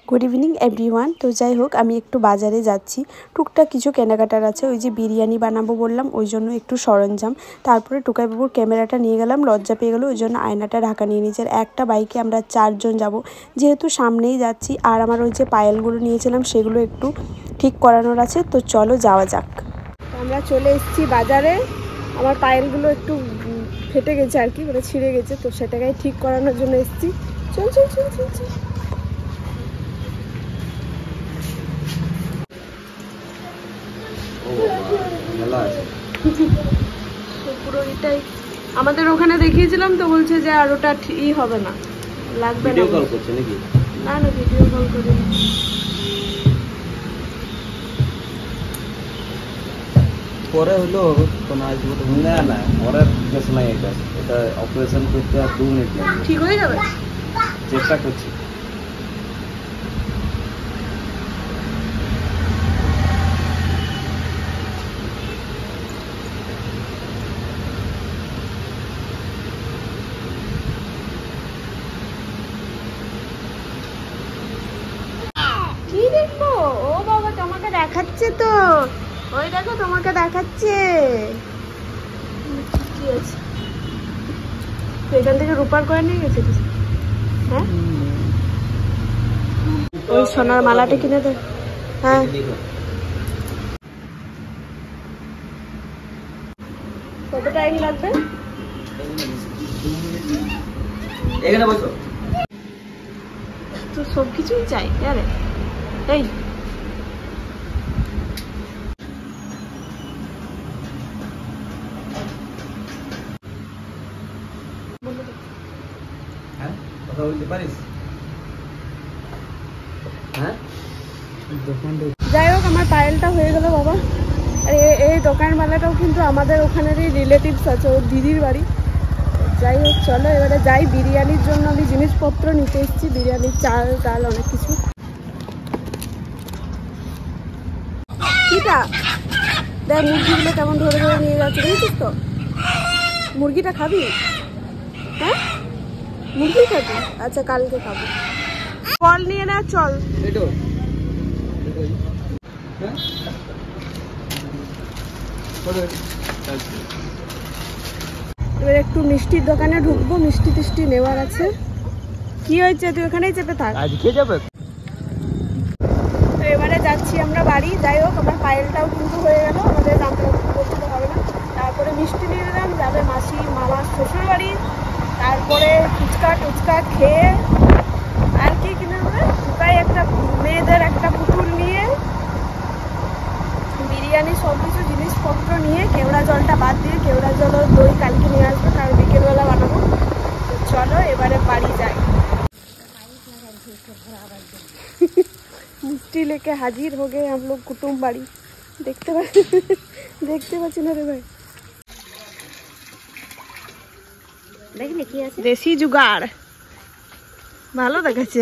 Good evening everyone. तो যাই হোক আমি একটু বাজারে যাচ্ছি, টুকটাক কিছু কেনাকাটার আছে। ওই যে বিরিয়ানি বানাবো বললাম, ওই জন্য একটু সরঞ্জাম। তারপরে টুকাইবাবুর ক্যামেরাটা নিয়ে গেলাম, লজ্জা পেয়ে গেল, ওই জন্য আয়নাটা ঢাকা নিয়ে নিয়েছে। একটা বাইকে আমরা 4 জন যাব, যেহেতু সামনেই যাচ্ছি। আর আমার ওই যে পায়েলগুলো নিয়েছিলাম সেগুলো একটু ঠিক করানোর আছে, তো চলো যাওয়া যাক। আমরা চলে এসেছি বাজারে। আমার পায়েলগুলো একটু ফেটে গেছে আর কি, মানে ছিঁড়ে গেছে, তো সেটাকে ঠিক করানোর জন্য এসেছি। চল চল চল চল চল। পুরো এটাই আমাদের ওখানে দেখিয়েছিলাম, তো বলছে যে আর ওটা ই হবে না, লাগবে না। ভিডিও কল করছে নাকি? না না, ভিডিও কল করে পরে হলো কোন আসবে তো না না, পরে কেস নাই। এটা অপারেশন করতে আর 2 মিনিট লাগবে, ঠিক হয়ে যাবে। চেষ্টা করছি। কি দেখবো? ও বাবা, তোমাকে দেখাচ্ছে তো, ওই দেখো তোমাকে দেখাচ্ছে। কি আছে? তো এখান থেকে রূপার করে নিয়ে গেছে। হ্যাঁ, ওই সোনার মালাটা কিনে দে। হ্যাঁ, কত টাইম লাগবে? এখানে বসো। তো সব কিছুই চাই। আরে এই হ্যাঁ, কথা বলতে পারিস? হ্যাঁ, যাই হোক, আমার পায়েলটা হয়ে গেল বাবা। আর এই দোকানওয়ালাটাও কিন্তু আমাদের ওখানেরই রিলেটিভস আছে, ওর দিদির বাড়ি। যাই হোক, চলো এবারে যাই। বিরিয়ানির জন্য আমি জিনিসপত্র নিতে এসেছি, বিরিয়ানির চাল ডাল অনেক কিছু। কিটা দেখ, মুরগিগুলো কেমন ধরে ধরে নিয়ে যাচ্ছে, দেখেছিস তো? মুরগিটা খাবি? হ্যাঁ, মুরগি খাবি? আচ্ছা, কালকে খাবো। ফল নিয়ে না, চল। এবার একটু মিষ্টির দোকানে ঢুকবো, মিষ্টি টিষ্টি নেওয়ার আছে। কি হয়েছে, তুই ওখানেই চেপে থাক। আজকে যাবে? তো এবারে যাচ্ছি আমরা বাড়ি। যাই হোক, আমার পায়েলটাও কিন্তু হয়ে গেল, আমাদের রান্না করতে হবে না। তারপরে মিষ্টি নিয়ে নিলাম, যাবে মাসি মামার শ্বশুর বাড়ি। তারপরে ফুচকা টুচকা খেয়ে আর কি কিনে হবে, টুকাই একটা মেয়েদের একটা পুতুল নিয়ে, বিরিয়ানি সব কিছু জিনিসপত্র নিয়ে, কেওড়া জলটা বাদ দিয়ে, কেওড়া জল ও দই কালকে নিয়ে আসবো, কারণ বিকেলবেলা বানাবো। তো চলো এবারে বাড়ি যাই। मिष्टी लेके हाजिर हो गए हम लोग कुटुम्ब बाड़ी। देखते पाচ্ছি না রে ভাই। দেখলে কি আছে, দেশি জুগাড়, ভালো দেখাচ্ছে।